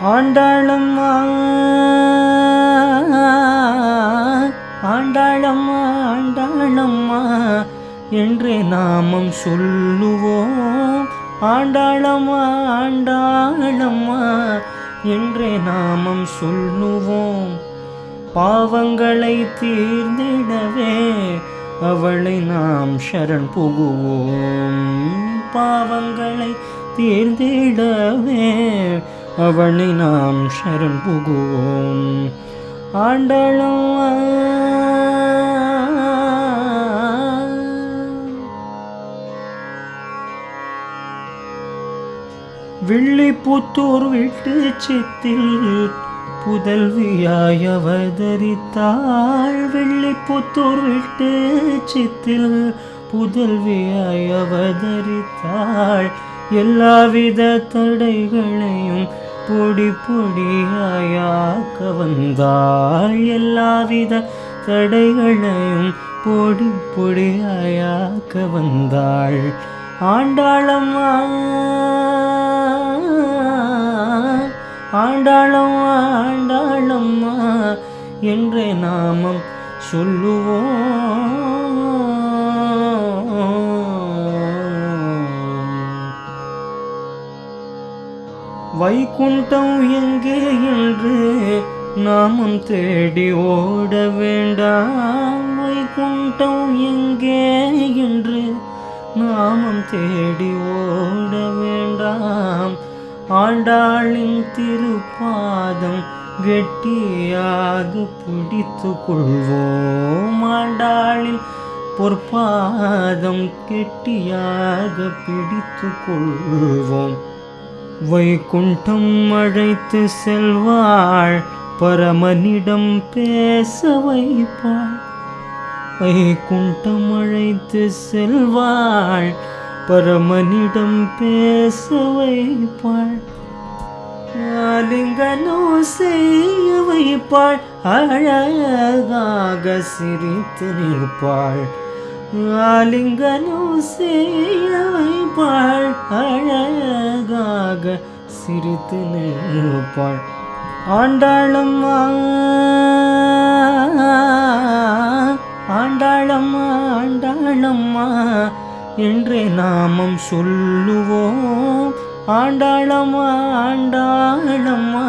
ஆண்டாளம்மா ஆண்டாளம்மா ஆண்டாளம்மா என்றே நாமம் சொல்லுவோம். ஆண்டாளம்மா ஆண்டாளம்மா என்றே நாமம் சொல்லுவோம். பாவங்களை தீர்ந்திடவே அவளை நாம் சரண் புகுவோம். பாவங்களை தீர்ந்திடவே அவளை நாம் சரண் புகுவோம். ஆண்டாளம்மா வில்லிபுத்தூர் விட்டு சித்தில் புதல்வியாய் அவதரித்தாள். வில்லிபுத்தூர் விட்டு சித்தில் புதல்வியாய் அவதரித்தாள். எல்லாவித தடைகளையும் பொடி பொடியாயாக்க வந்தாள். எல்லாவித தடைகளையும் பொடி பொடியாயாக்க வந்தாள். ஆண்டாளம்மா ஆண்டாளம்மா ஆண்டாளம்மா என்றே நாமம் சொல்லுவோம். வைகுண்டம் எங்கே என்று நாமம் தேடி ஓட வேண்டாம். வைகுண்டம் எங்கே என்று நாமம் தேடி ஓட வேண்டாம். ஆண்டாளின் திருப்பாதம் கெட்டியாக பிடித்து கொள்வோம். ஆண்டாளின் பொற்பாதம் கெட்டியாக பிடித்து கொள்வோம். வைகுண்டம் அழைத்து செல்வாள், பரமனிடம் பேச வைப்பாள். வைகுண்டம் அழைத்து செல்வாள், பரமனிடம் பேச வைப்பாள். ஆலிங்கனம் செய்ய வைப்பாள், அழகாக சிரித்து நிற்பாள். ஆலிங்கனம் செய்ய வைப்பாள், அழகாக சிரித்து நிற்பாள். ஆண்டாளம்மா ஆண்டாளம்மா ஆண்டாளம்மா என்றே நாமம் சொல்லுவோம். ஆண்டாளம்மா ஆண்டாளம்மா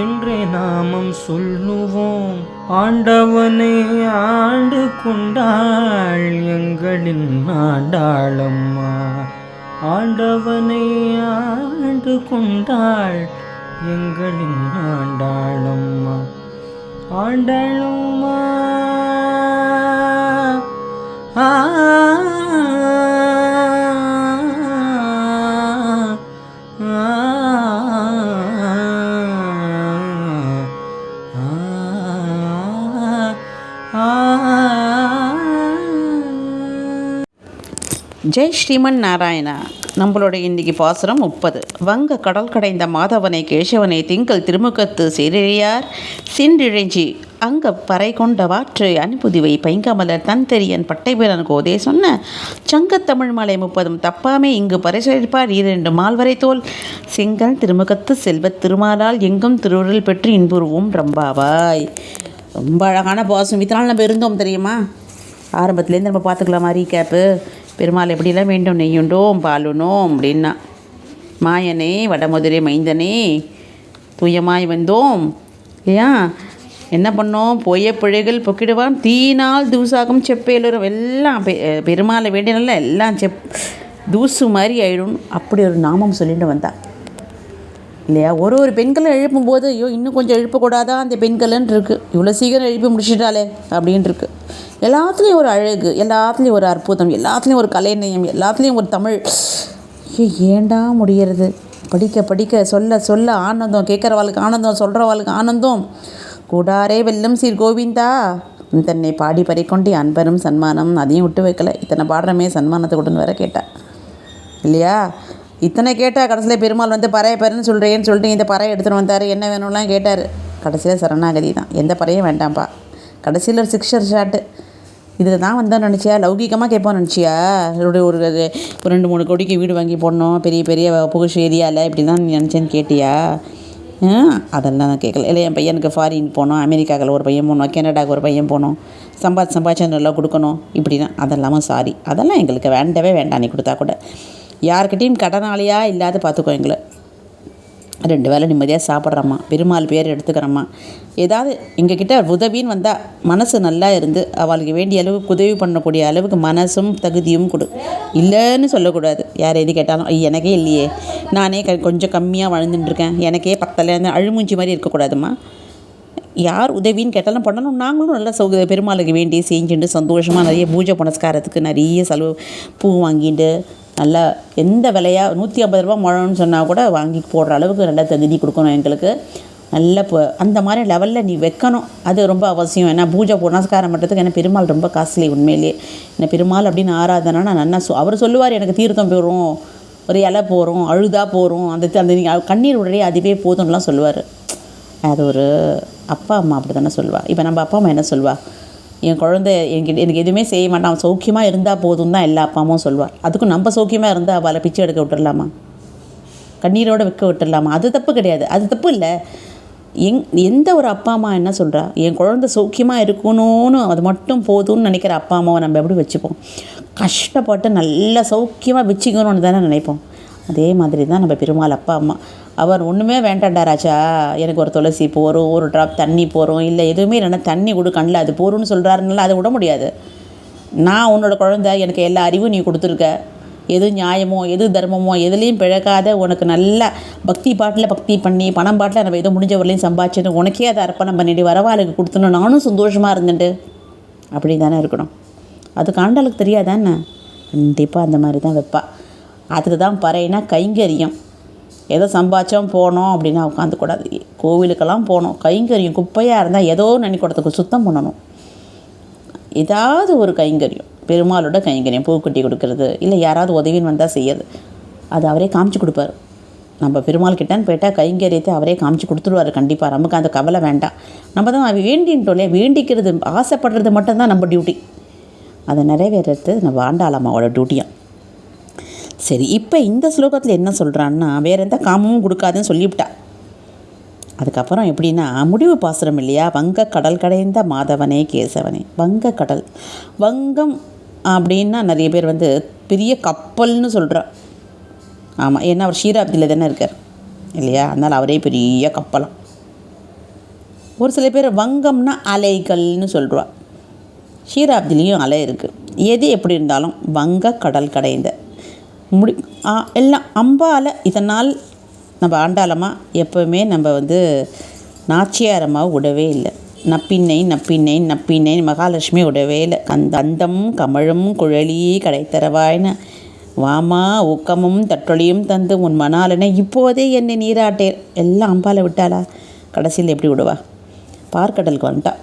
என்றே நாமம் சொல்லுவோம். ஆண்டவனை ஆண்டு கொண்டாள் எங்களின் ஆண்டாளம்மா. ஆண்டவனை ஆண்டு கொண்டாள் எங்களின் ஆண்டாளம்மா. ஆண்டாளம்மா ஆ ஜெய் ஸ்ரீமன் நாராயணா. நம்மளோட இன்றைக்கி பாசுரம் 30. வங்க கடல் கடைந்த மாதவனை கேசவனை திங்கள் திருமுகத்து சீரழியார் சின்றிழைஞ்சி அங்க பறை கொண்ட வாற்று அனுப்புதிவை பைங்கமலர் தன் தெரியன் பட்டைபிரன் கோதே சொன்ன சங்கத்தமிழ் மலை 30 தப்பாமே இங்கு பரிசளிப்பார் 2 மால்வரை தோல் செங்கல் திருமுகத்து செல்வத் திருமாலால் எங்கும் திருவுருள் பெற்று இன்புருவோம் ரம்பாவாய். ரொம்ப அழகான பாசம். இத்தனால் நம்ம இருந்தோம் தெரியுமா? ஆரம்பத்துலேருந்து நம்ம பார்த்துக்கலாம். மாதிரி கேப்பு பெருமாள் எப்படிலாம் வேண்டும், நெய்யுண்டோம் பாலுனோம் அப்படின்னா. மாயனே வடமுதிரை மைந்தனே தூயமாய் வந்தோம் இல்லையா? என்ன பண்ணோம்? பொய்ய பிழைகள் பொக்கிடுவான் தீனால் தூசாகும் செப்பேலுரும் எல்லாம் பெருமாளை வேண்டினால எல்லாம் தூசு மாதிரி ஆயிடும். அப்படி ஒரு நாமம் சொல்லிட்டு வந்தா இல்லையா? ஒரு பெண்களும் எழுப்பும்போது ஐயோ இன்னும் கொஞ்சம் எழுப்பக்கூடாதா அந்த பெண்கள்ன்னு இருக்குது. இவ்வளோ சீக்கிரம் எழுப்பி முடிச்சிட்டாலே அப்படின்ட்டு இருக்கு. எல்லாத்துலேயும் ஒரு அழகு, எல்லாத்துலேயும் ஒரு அற்புதம், எல்லாத்துலேயும் ஒரு கலைநயம், எல்லாத்துலேயும் ஒரு தமிழ். ஏண்டா முடியறது? படிக்க படிக்க சொல்ல சொல்ல ஆனந்தம், கேட்குறவாளுக்கு ஆனந்தம், சொல்கிறவாளுக்கு ஆனந்தம். கூடாரே வெல்லும் சீர் கோவிந்தா தன்னை பாடி பறிக்கொண்டு அன்பரும் சன்மானம் அதையும் விட்டு வைக்கல. இத்தனை பாடுறமே சன்மானத்தை கொடுன்னு வேற கேட்டா இல்லையா? இத்தனை கேட்டால் கடைசியில் பெருமாள் வந்து பறைய பறைன்னு சொல்கிறேன்னு சொல்லிட்டு இந்த பறையை எடுத்துகிட்டு வந்தார், என்ன வேணும்லாம் கேட்டார். கடைசியில் சரணாகதி தான், எந்த பறையும் வேண்டாம்ப்பா. கடைசியில் ஒரு சிக்ஷர் ஷாட்டு. இதுக்கு தான் வந்தோன்னு நினச்சியா? லௌகிகமாக கேட்போன்னு நினச்சியா? ஒரு 2-3 கோடிக்கு வீடு வாங்கி போடணும் பெரிய பெரிய புகுஷ் ஏரியாவில், இப்படி தான் நினச்சேன்னு கேட்டியா? அதெல்லாம் நான் கேட்கல. இல்லை என் பையனுக்கு ஃபாரின் போகணும், அமெரிக்காவில் ஒரு பையன் போகணும், கனடாவுக்கு ஒரு பையன் போகணும், சம்பாதிச்சு நல்லா கொடுக்கணும், இப்படின்னா அதெல்லாமல் சாரி, அதெல்லாம் எங்களுக்கு வேண்டவே வேண்டாம். நீ கொடுத்தா கூட யார்கிட்டையும் கடனாளியா இல்லாத பார்த்துக்கோ. எங்களை 2 வேளை நிம்மதியாக சாப்பிட்றம்மா, பெருமாள் பேர் எடுத்துக்கிறம்மா. ஏதாவது எங்ககிட்ட உதவின்னு வந்தால் மனசு நல்லா இருந்து அவளுக்கு வேண்டிய அளவுக்கு உதவி பண்ணக்கூடிய அளவுக்கு மனசும் தகுதியும் கொடு. இல்லைன்னு சொல்லக்கூடாது. யார் எது கேட்டாலும் எனக்கே இல்லையே, நானே கொஞ்சம் கம்மியாக வாழ்ந்துட்டுருக்கேன், எனக்கே பக்கத்தில் அழுமூஞ்சி மாதிரி இருக்கக்கூடாதும்மா. யார் உதவின்னு கேட்டாலும் பண்ணணும். நாங்களும் நல்லா பெருமாளுக்கு வேண்டி செஞ்சுட்டு சந்தோஷமாக நிறைய பூஜை புனஸ்காரத்துக்கு நிறைய செலவு, பூ வாங்கிட்டு நல்லா எந்த விலையா 150 ரூபா முழம்னு சொன்னால் கூட வாங்கி போடுற அளவுக்கு நல்லா தகுதி கொடுக்கணும் எங்களுக்கு. நல்ல அந்த மாதிரி லெவலில் நீ வைக்கணும். அது ரொம்ப அவசியம். ஏன்னா பூஜை புனஸ்காரம் பண்ணுறதுக்கு ஏன்னா பெருமாள் ரொம்ப காஸ்ட்லி உண்மையிலேயே. என்ன பெருமாள் அப்படின்னு ஆராதனா நல்லா அவர் சொல்லுவார், எனக்கு தீர்த்தம் போகிறோம், ஒரு இலை போகிறோம், அழுதா போகிறோம், அந்த கண்ணீர் உடனே அதுவே போதும்லாம் சொல்லுவார். அது ஒரு அப்பா அம்மா அப்படி தானே சொல்லுவாள். இப்போ நம்ம அப்பா அம்மா என்ன சொல்லுவாள்? என் குழந்தை எனக்கு எதுவுமே செய்ய மாட்டான், சௌக்கியமாக இருந்தால் போதும் தான் எல்லா அப்பா அம்மாவும் சொல்லுவாள். அதுக்கும் நம்ம சௌக்கியமாக இருந்தால் அவளை பிச்சை எடுக்க விட்டுடலாமா? கண்ணீரோடு வைக்க விட்டுடலாமா? அது தப்பு கிடையாது, அது தப்பு இல்லை. எந்த ஒரு அப்பா அம்மா என்ன சொல்கிறா? என் குழந்தை சௌக்கியமாக இருக்கணும்னு அது மட்டும் போதும்னு நினைக்கிற அப்பா அம்மாவை நம்ம எப்படி வச்சுப்போம்? கஷ்டப்பட்டு நல்லா சௌக்கியமாக வச்சுக்கணும்னு தானே நினைப்போம். அதே மாதிரி தான் நம்ம பெருமாள் அப்பா அம்மா. அவர் ஒன்றுமே வேண்டாண்டா ராஜா, எனக்கு ஒரு துளசி போகிறோம், ஒரு ட்ராப் தண்ணி போகிறோம், இல்லை எதுவுமே இல்லைன்னா தண்ணி கொடு கண்ணில், அது போகிறோன்னு சொல்கிறாருனால அதை விட முடியாது. நான் உன்னோட குழந்தை, எனக்கு எல்லா அறிவும் நீ கொடுத்துருக்க, எது நியாயமோ எது தர்மமோ எதுலேயும் பிழக்காத உனக்கு நல்லா பக்தி பாட்டில் பக்தி பண்ணி பணம் பாட்டில் நம்ம எதோ முடிஞ்சவர்களையும் சம்பாதிச்சுட்டு உனக்கே அதை அர்ப்பணம் பண்ணிட்டு வரவாளுக்கு கொடுத்துணும், நானும் சந்தோஷமாக இருந்துட்டு அப்படி தானே இருக்கணும். அது காண்டாளுக்கு தெரியாதானே? கண்டிப்பாக அந்த மாதிரி தான் வைப்பா. அதுக்கு தான் பறையினா கைங்கரியம். ஏதோ சம்பாதிச்சோம் போனோம் அப்படின்னா உட்காந்துக்கூடாது. கோவிலுக்கெல்லாம் போனோம், கைங்கரியம் குப்பையாக இருந்தால் ஏதோ நினைக்கூடத்துக்கு சுத்தம் பண்ணணும். ஏதாவது ஒரு கைங்கரியம், பெருமாளோட கைங்கரியம், பூக்கட்டி கொடுக்கறது, இல்லை யாராவது உதவின்னு வந்தால் செய்யறது, அது அவரே காமிச்சு கொடுப்பார். நம்ம பெருமாள் கிட்டன்னு போயிட்டால் கைங்கரியத்தை அவரே காமிச்சு கொடுத்துருவார் கண்டிப்பாக. நமக்கு அந்த கவலை வேண்டாம். நம்ம தான் வேண்டின்ட்டோம், வேண்டிக்கிறது ஆசைப்படுறது மட்டும்தான் நம்ம டியூட்டி. அதை நிறைவேறது நம்ம ஆண்டாளம்மாவோட டியூட்டியாக. சரி, இப்போ இந்த ஸ்லோகத்தில் என்ன சொல்கிறான்னா, வேறு எந்த காமமும் கொடுக்காதுன்னு சொல்லிவிட்டா. அதுக்கப்புறம் எப்படின்னா முடிவு பாசுரம் இல்லையா? வங்க கடல் கடைந்த மாதவனே கேசவனே. வங்க கடல், வங்கம் அப்படின்னா நிறைய பேர் வந்து பெரிய கப்பல்னு சொல்கிறா. ஆமாம், ஏன்னா அவர் ஷீராப்தியில் தானே இருக்கார் இல்லையா? அதனால் அவரே பெரிய கப்பலாம். ஒரு சில பேர் வங்கம்னா அலைகள்னு சொல்கிறா. ஷீராப்திலையும் அலை இருக்குது. எது எப்படி இருந்தாலும் வங்க கடல் கடைந்த எல்லாம் அம்பால். இதனால் நம்ம ஆண்டாளம்மா எப்போவுமே நம்ம வந்து நாச்சியாரம்மாவை விடவே இல்லை. நப்பின்னை நப்பின்னை நப்பின்னை மகாலட்சுமி விடவே இல்லை. அந்தம் கமழும் குழலி கடைத்தரவாயின்னு வாமா ஊக்கமும் தட்டொழியும் தந்து உன் மணாலனை இப்போதே என்னை நீராட்டேர். எல்லாம் அம்பாலை விட்டாளா? கடைசியில் எப்படி விடுவா? பார்க்கடலுக்கு வந்துட்டா.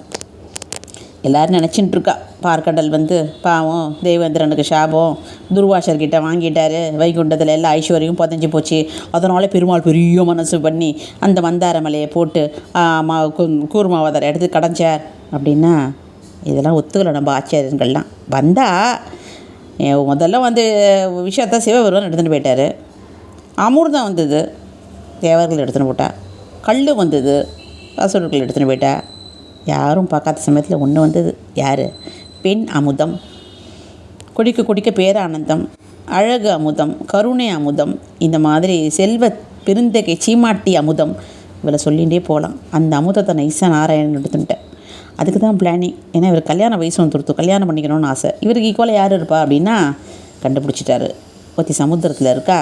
எல்லோரும் நினச்சிட்டுருக்கா பார்க்கடல் வந்து பாவம் தேவேந்திரனுக்கு சாபம், துர்வாசர்கிட்ட வாங்கிட்டார், வைகுண்டத்தில் எல்லா ஐஸ்வர்யம் புதஞ்சி போச்சு, அதனால் பெருமாள் பெரிய மனசு பண்ணி அந்த மந்தார மலையை போட்டு கூர்மாவதாரம் எடுத்து கடைஞ்சார் அப்படின்னா இதெல்லாம் ஒத்துக்கலை நம்ம ஆச்சாரியர்கள்லாம். வந்தால் முதல்ல வந்து விஷயத்த சிவபெருமான் எடுத்துகிட்டு போயிட்டார், அமிர்தம் வந்தது தேவர்கள் எடுத்துகிட்டு போட்டா, கல் வந்தது அசுரர்கள் எடுத்துகிட்டு போயிட்டா, யாரும் பார்க்காத சமயத்தில் ஒன்று வந்தது. யார்? பெண் அமுதம், குடிக்க குடிக்க பேரானந்தம், அழகு அமுதம், கருணை அமுதம், இந்த மாதிரி செல்வ பெருந்தகை சீமாட்டி அமுதம், இவளை சொல்லிகிட்டே போகலாம். அந்த அமுதத்தை நைஸாக நாராயணன் எடுத்துட்டேன். அதுக்கு தான் பிளானிங். ஏன்னா இவர் கல்யாண வயசு வந்துடுத்து, கல்யாணம் பண்ணிக்கணும்னு ஆசை. இவருக்கு ஈக்குவலாக யார் இருப்பா அப்படின்னா கண்டுபிடிச்சிட்டாரு. ஒருத்தி சமுத்திரத்தில் இருக்கா,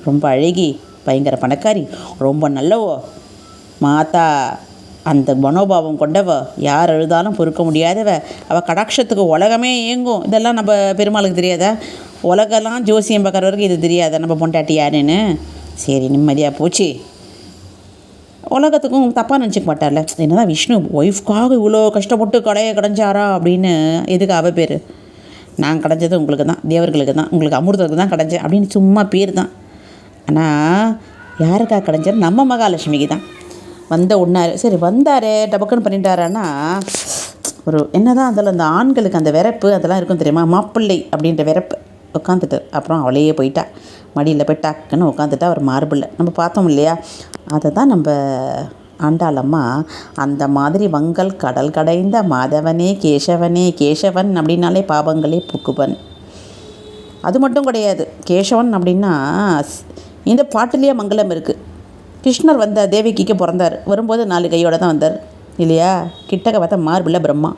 ரொம்ப அழகி, பயங்கர பணக்காரி, ரொம்ப நல்லவோ, மாதா அந்த மனோபாவம் கொண்டவ, யார் அழுதாலும் பொறுக்க முடியாதவ, அவள் கடாட்சத்துக்கு உலகமே இயங்கும். இதெல்லாம் நம்ம பெருமாளுக்கு தெரியாதா? உலகெல்லாம் ஜோசியம் பார்க்குறவருக்கு இது தெரியாதா நம்ம பொண்டாட்டி யாருன்னு? சரி, நிம்மதியாக போச்சு. உலகத்துக்கும் தப்பாக நினச்சிக்க மாட்டார்ல. என்னதான் விஷ்ணு ஒய்ஃப்காக இவ்வளோ கஷ்டப்பட்டு கடையை கடைஞ்சாரா அப்படின்னு எதுக்கு அவ பேர்? நான் கடைஞ்சது உங்களுக்கு தான், தேவர்களுக்கு தான், உங்களுக்கு அமிர்தத்துக்கு தான் கடைஞ்சேன் அப்படின்னு சும்மா பேர் தான். ஆனால் யாருக்காக கடைஞ்சார்? நம்ம மகாலட்சுமிக்கு தான். வந்த உண்ணார், சரி வந்தார் டபக்குன்னு பண்ணிட்டாரான்னா ஒரு என்ன தான் அதில் அந்த ஆண்களுக்கு அந்த விரப்பு அதெல்லாம் இருக்கும் தெரியுமா? மாப்பிள்ளை அப்படின்ற விரப்பு உட்காந்துட்டு அப்புறம் அவளையே போயிட்டா, மடியில் போய் டக்குன்னு உட்காந்துட்டா. அவர் மார்பிள் நம்ம பார்த்தோம் இல்லையா? அதை தான் நம்ம ஆண்டாளம்மா அந்த மாதிரி வங்கல் கடல் கடைந்த மாதவனே கேசவனே, கேசவன் அப்படின்னாலே பாவங்களே புக்குவன். அது மட்டும் கிடையாது, கேசவன் அப்படின்னா இந்த பாட்டுலேயே மங்களம் இருக்குது. கிருஷ்ணர் வந்தார், தேவகிக்கு பிறந்தார், வரும்போது 4 கையோடு தான் வந்தார் இல்லையா? கிட்டக்க பார்த்தா மார்பில் பிரம்மா,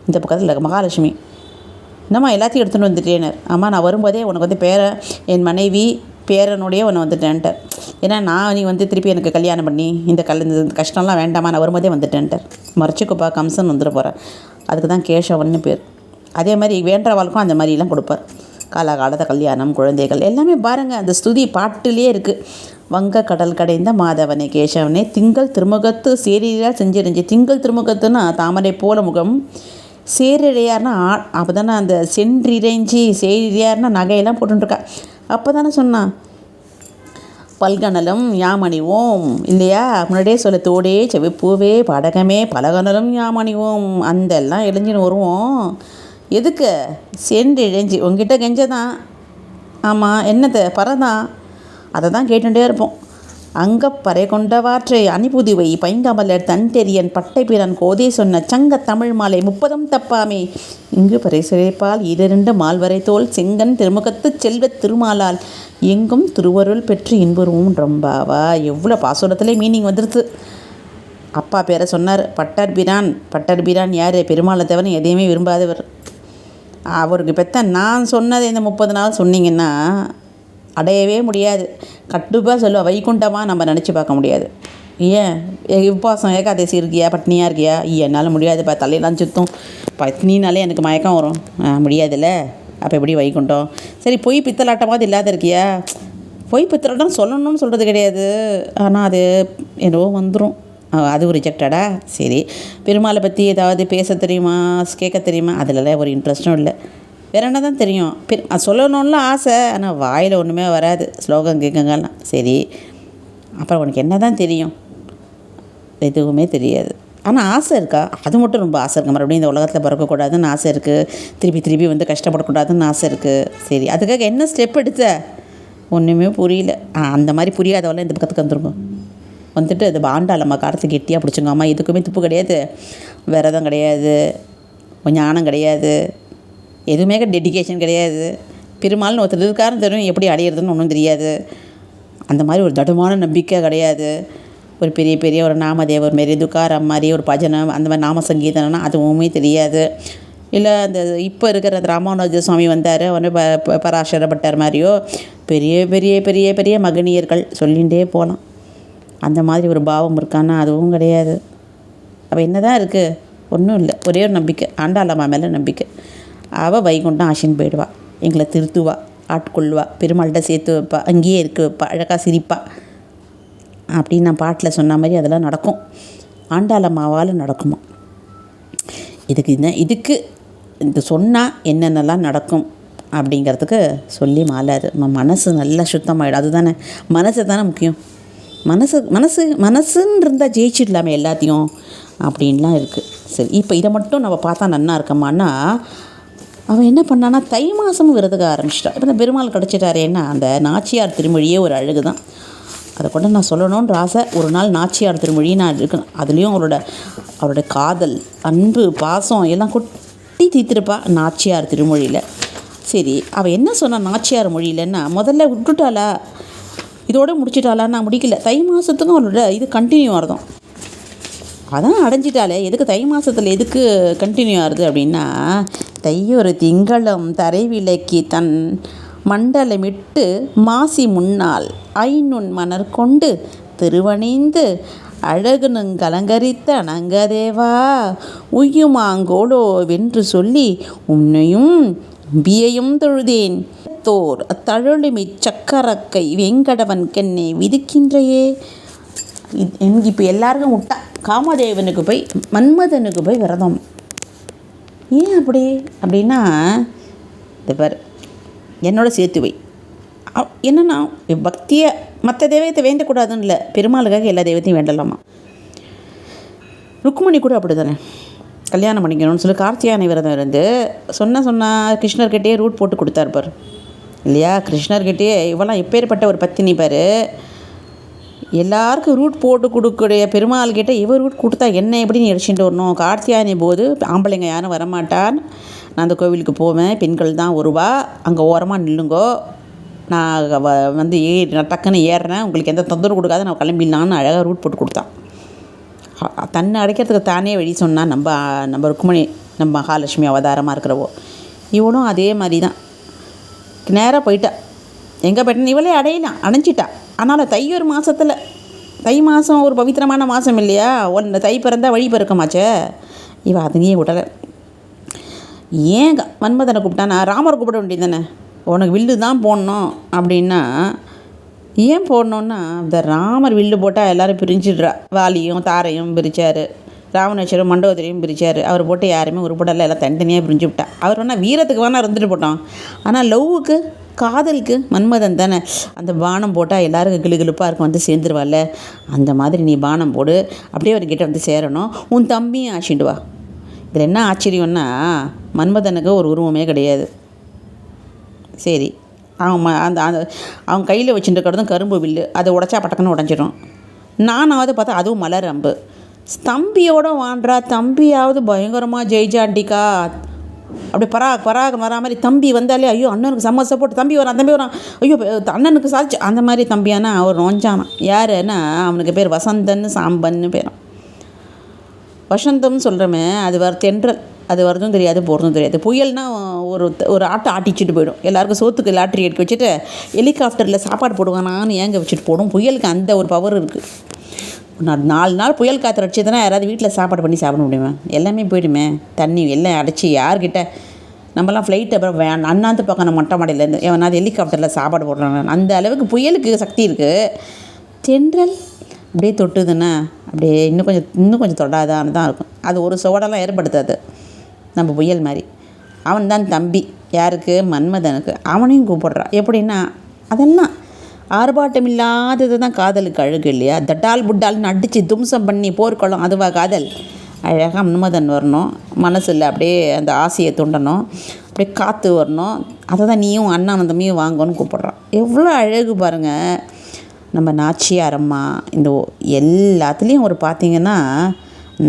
இந்த பக்கத்தில் மகாலட்சுமி. என்னம்மா எல்லாத்தையும் எடுத்துகிட்டு வந்துட்டேனர்? ஆமாம், நான் வரும்போதே உனக்கு வந்து என் மனைவி பேரனுடைய ஒன்று வந்துட்டேன்ட்டார். ஏன்னா நீ வந்து திருப்பி எனக்கு கல்யாணம் பண்ணி இந்த கஷ்டம்லாம் வேண்டாமா, நான் வரும்போதே வந்துட்டேன்ட்டார். மறைச்சிக்குப்பா, கம்சன் வந்துட போகிறேன். அதுக்கு தான் கேசவன்னு பேர். அதே மாதிரி வேண்டவாளுக்கும் அந்த மாதிரிலாம் கொடுப்பார். காலகாலத்தை கல்யாணம், குழந்தைகள் எல்லாமே பாருங்கள், அந்த ஸ்துதி பாட்டிலே இருக்குது. வங்க கடல் கடைந்த மாதவனே கேசவனே, திங்கள் திருமுகத்து சேரியார் செஞ்சிருந்துச்சு. திங்கள் திருமுகத்துன்னா தாமரை போல முகம், சேரிழையார்னா அப்போ தானே அந்த சென்றிறைஞ்சி, சேரியார்னா நகையெல்லாம் போட்டுருக்கா. அப்போ தானே சொன்னான் பல்கனலும் யாமணிவோம் இல்லையா? முன்னாடியே சொல்ல, தோடே செவிப்பூவே படகமே பலகனலும் யாமணிவோம், அந்த எல்லாம் இளைஞ்சின்னு வருவோம். எதுக்கு? சென்று இழைஞ்சி உங்ககிட்ட கெஞ்சதான். ஆமாம், என்னத்தை பறதான், அதை தான் கேட்டுகிட்டே இருப்போம். அங்கப்பறை கொண்டவாற்றை அணிபுதுவை பைங்கமலர் தன்தெரியன் பட்டை பிறன் கோதே சொன்ன சங்க தமிழ் மாலை 30 தப்பாமே, இங்கு பறை சிறைப்பால் 2 மால்வரை தோல் செங்கன் திருமுகத்து செல்வத் திருமாலால் எங்கும் திருவருள் பெற்று இன்புருவும் ரொம்பாவா. எவ்வளோ பாசுரத்துலேயே மீனிங் வந்துடுது. அப்பா பேரை சொன்னார், பட்டர்பிரான். பட்டர்பிரான் யார்? பெருமாளை தவிர எதையுமே விரும்பாதவர். அவருக்கு பெற்ற நான் சொன்னதை இந்த 30 நாள் சொன்னீங்கன்னா அடையவே முடியாது. கட்டுப்பாக சொல்லுவா, வைகுண்டமாக நம்ம நினச்சி பார்க்க முடியாது. ஏன் உபவாசம் ஏகாதசி இருக்கியா, பட்னியாக இருக்கியா? என்னால் முடியாதுப்பா, தலையெல்லாம் சுத்தம், பட்னினாலே எனக்கு மயக்கம் வரும், முடியாதுல்ல. அப்போ எப்படி வைகுண்டம்? சரி, பொய் பித்தலாட்டமாவது இல்லாத இருக்கியா? பொய் பித்தலாட்டம் சொல்லணும்னு சொல்கிறது கிடையாது, ஆனால் அது என்னவோ வந்துடும், அதுவும் ரிஜெக்டடா. சரி, பெருமாளை பற்றி ஏதாவது பேச தெரியுமா, கேட்க தெரியுமா? அதிலலாம் ஒரு இன்ட்ரெஸ்ட்டும் இல்லை. வேறு என்ன தான் தெரியும்? சொல்லணும்லாம் ஆசை, ஆனால் வாயில் ஒன்றுமே வராது, ஸ்லோகம் கேட்குங்கலாம். சரி, அப்புறம் உனக்கு என்ன தான் தெரியும்? எதுவுமே தெரியாது. ஆனால் ஆசை இருக்கா? அது மட்டும் ரொம்ப ஆசை இருக்குது. மறுபடியும் இந்த உலகத்தில் பிறக்கக்கூடாதுன்னு ஆசை இருக்குது, திருப்பி வந்து கஷ்டப்படக்கூடாதுன்னு ஆசை இருக்குது. சரி, அதுக்காக என்ன ஸ்டெப் எடுத்த? ஒன்றுமே புரியல. அந்த மாதிரி புரியாதவெல்லாம் இந்த பக்கத்துக்கு வந்துட்டு அது ஆண்டாளம்மா காரத்தை கெட்டியாக பிடிச்சுங்க. அம்மா எதுக்குமே துப்பு கிடையாது, விரதம் கிடையாது, ஞானம் கிடையாது, எதுவுமே டெடிக்கேஷன் கிடையாது. பெருமாள்னு ஒருத்தர் இருக்காருன்னு தெரியும், எப்படி அடையிறதுன்னு ஒன்றும் தெரியாது. அந்த மாதிரி ஒரு தடுமான நம்பிக்கை கிடையாது. ஒரு பெரிய ஒரு நாமதேவர் மாரி, துக்காரம் மாதிரி ஒரு பஜனம், அந்த மாதிரி நாம சங்கீதம்னா அதுவுமே தெரியாது. இல்லை அந்த இப்போ இருக்கிற அந்த ராமானுஜ சுவாமி வந்தார், அவனு பராசரப்பட்டார் மாதிரியோ பெரிய மகனியர்கள் சொல்லிகிட்டே போகலாம். அந்த மாதிரி ஒரு பாவம் இருக்கான்னா அதுவும் கிடையாது. அப்போ என்ன தான் இருக்குது? ஒன்றும் இல்லை. ஒரே ஒரு நம்பிக்கை, ஆண்டாளம்மா மேலே நம்பிக்கை. அவள் வைகுண்டம் ஆசின்னு போயிடுவா, எங்களை திருத்துவா, ஆட்கொள்வா, பெருமாள்கிட்ட சேர்த்து வைப்பா, அங்கேயே இருக்க வைப்பா, அழகாக சிரிப்பா அப்படின்னு நான் பாட்டில் சொன்ன மாதிரி அதெல்லாம் நடக்கும். ஆண்டாளம்மாவால் நடக்குமா? இதுக்கு இந்த சொன்னால் என்னென்னலாம் நடக்கும் அப்படிங்கிறதுக்கு சொல்லி மாளாது. மனசு நல்லா சுத்தமாகிடும். அதுதானே, மனசு தானே முக்கியம். மனசுன்னு இருந்தால் ஜெயிச்சிடலாமே எல்லாத்தையும் அப்படின்லாம் இருக்குது. சரி, இப்போ இதை மட்டும் நம்ம பார்த்தா நன்னா இருக்கமான்னா, அவன் என்ன பண்ணான்னா தை மாதமும் விரதக ஆரம்பிச்சிட்டான். இப்போ இந்த பெருமாள் கிடச்சிட்டாரேன்னா அந்த நாச்சியார் திருமொழியே ஒரு அழகு தான். அதை கூட நான் சொல்லணுன்ற ஆசை. ஒரு நாள் நாச்சியார் திருமொழி நான் இருக்கணும். அதுலேயும் அவரோட காதல், அன்பு, பாசம் எல்லாம் கொட்டி தீர்த்திருப்பா நாச்சியார் திருமொழியில். சரி, அவள் என்ன சொன்னான் நாச்சியார் மொழியிலன்னா, முதல்ல விட்டுட்டாளா, இதோடு முடிச்சிட்டாளா? நான் முடிக்கல. தை மாதத்துக்கும் அவளோட இது கண்டினியூ ஆகிறதும். அதான் அடைஞ்சிட்டாலே, எதுக்கு தை மாதத்தில் எதுக்கு கண்டினியூ ஆகுது அப்படின்னா, தையொரு திங்களும் தரை விளக்கி தன் மண்டலமிட்டு மாசி முன்னால் ஐநுண் மணர் கொண்டு திருவணிந்து அழகுனுங்கலங்கரித்த அனங்கதேவா உய்யுமாங்கோலோ வென்று சொல்லி உன்னையும் பியையும் தொழுதேன் தோர் தழுமிச் சக்கரக்கை வெங்கடவன் கென்னே விதிக்கின்றையே. இப்போ எல்லாருக்கும் விட்டா காமதேவனுக்கு போய் மன்மதனுக்கு போய் விரதம். ஏன் அப்படி அப்படின்னா, இது பாரு, என்னோட சேர்த்து வை. என்னன்னா பக்தியை மற்ற தெய்வத்தை வேண்டக்கூடாதுன்னு இல்லை, பெருமாளுக்காக எல்லா தெய்வத்தையும் வேண்டலாமா. ருக்மணி கூட அப்படி தானே, கல்யாணம் பண்ணிக்கணும்னு சொல்லி கார்த்தியானை விரதம் இருந்து சொன்னால் கிருஷ்ணர்கிட்டே ரூட் போட்டு கொடுத்தார் பார் இல்லையா. கிருஷ்ணர்கிட்டே இவெல்லாம் எப்பேற்பட்ட ஒரு பத்தினி பாரு. எல்லாருக்கும் ரூட் போட்டு கொடுக்கக்கூடிய பெருமாள்கிட்ட இவர் ரூட் கொடுத்தா என்ன எப்படி நீ அடிச்சுட்டு வரணும். கார்த்தியானை போது ஆம்பளைங்க யாரும் வரமாட்டான், நான் அந்த கோவிலுக்கு போவேன், பெண்கள் தான் வருவா, அங்கே ஓரமாக நில்லுங்கோ, நான் வந்து நான் டக்குன்னு ஏறுறேன், உங்களுக்கு எந்த தொந்தரவு கொடுக்காத நான் கிளம்பிடலான்னு அழகாக ரூட் போட்டு கொடுத்தான். தன்னை அடைக்கிறதுக்கு தானே வழி சொன்னான் நம்ம ருக்மணி, நம்ம மகாலட்சுமி அவதாரமாக இருக்கிறவோ. இவனும் அதே மாதிரி தான் நேராக போயிட்டா. எங்கே போயிட்டேன்னு இவளே அடையலாம், அணைஞ்சிட்டா. ஆனால் ஒரு மாதத்தில், தை மாதம் ஒரு பவித்திரமான மாதம் இல்லையா, தை பிறந்தால் வழி பிறக்கமாச்சே. இவள் அதனையே விடலை. ஏன் மன்மதனை கூப்பிட்டானா, ராமரை கூப்பிட வேண்டியது தானே, உனக்கு வில்லு தான் போடணும் அப்படின்னா. ஏன் போடணுன்னா, இந்த ராமர் வில்லு போட்டால் எல்லோரும் பிரிஞ்சிடுறா. வாலியும் தாரையும் பிரித்தார், ராவணேஸ்வரம் மண்டோதரியும் பிரித்தார். அவர் போட்டு யாருமே உருப்படலை, எல்லாம் தனித்தனியாக பிரிஞ்சு விட்டா. அவர் வேணால் வீரத்துக்கு வேணால் இருந்துட்டு போட்டோம், ஆனால் லவ்வுக்கு காதலுக்கு மன்மதன் தானே. அந்த பானம் போட்டால் எல்லாருக்கும் கிளுகிழுப்பாக இருக்கும், வந்து சேர்ந்துருவாள்ல. அந்த மாதிரி நீ பானம் போடு, அப்படியே அவர்கிட்ட வந்து சேரணும், உன் தம்பியும் ஆச்சிட்டு வா. இதில் என்ன ஆச்சரியம்னா, மன்மதனுக்கு ஒரு உருவமே கிடையாது. சரி, அவன் கையில் வச்சுட்டு இருக்கிறதும் கரும்பு வில்லு, அதை உடச்சா பட்டக்குன்னு உடஞ்சிடும். நானாவது பார்த்தா அதுவும் மலர் அம்பு. தம்பியோட வாண்டா, தம்பியாவது பயங்கரமாக ஜெய்ஜாண்டிக்கா அப்படி பராக வரா மாதிரி. தம்பி வந்தாலே ஐயோ அண்ணனுக்கு செம்ம சப்போர்ட், தம்பி வரான், ஐயோ அண்ணனுக்கு சாதிச்சு, அந்த மாதிரி தம்பியானா அவர் நோஞ்சானான். யாருன்னா அவனுக்கு பேர் வசந்தன்னு சாம்பன்னு பேரும். வசந்தம்னு சொல்கிறோமே, அது தென்றல், அது வரதும் தெரியாது போகிறதும் தெரியாது. புயல்னா ஒரு ஆட்டை ஆட்டிச்சுட்டு போயிடும். எல்லாருக்கும் சோத்துக்கு லாட்ரி எடுக்க வச்சுட்டு ஹெலிகாப்டரில் சாப்பாடு போடுவானான்னு ஏங்க வச்சுட்டு போடும். புயலுக்கு அந்த ஒரு பவர் இருக்குது. 4 நாள் புயல் காற்று அடிச்சதுன்னா யாராவது வீட்டில் சாப்பாடு பண்ணி சாப்பிட முடியுமா? எல்லாமே போயிடுமே, தண்ணி எல்லாம் அடைச்சி யார்கிட்ட. நம்மலாம் ஃப்ளைட்டு அப்புறம் அண்ணாந்து பக்கம் நம்ம மொட்டை மாடையிலேருந்து எவனாவது ஹெலிகாப்டரில் சாப்பாடு போடுறாங்க. அந்த அளவுக்கு புயலுக்கு சக்தி இருக்குது. தென்றல் அப்படியே தொட்டுதுன்னா அப்படியே இன்னும் கொஞ்சம் தொடாதான்னு தான் இருக்கும். அது ஒரு சோடெல்லாம் ஏற்படுத்தாது நம்ம புயல் மாதிரி. அவன் தான் தம்பி, யாருக்கு? மன்மதனுக்கு. அவனையும் கூப்பிடுறான். எப்படின்னா, அதெல்லாம் ஆர்ப்பாட்டம் இல்லாதது தான் காதலுக்கு அழகு இல்லையா. தட்டால் புட்டால்னு அடித்து தும்சம் பண்ணி போர்க்களம், அதுவா காதல்? அழகாக மன்மதன் வரணும், மனசில் அப்படியே அந்த ஆசையை தூண்டணும், அப்படியே காற்று வரணும். அதை தான் நீயும் அண்ணன் தம்பியும் வாங்கன்னு கூப்பிட்றான். எவ்வளோ அழகு பாருங்கள். நம்ம நாச்சியார் அம்மா இந்த எல்லாத்துலேயும் ஒரு பார்த்திங்கன்னா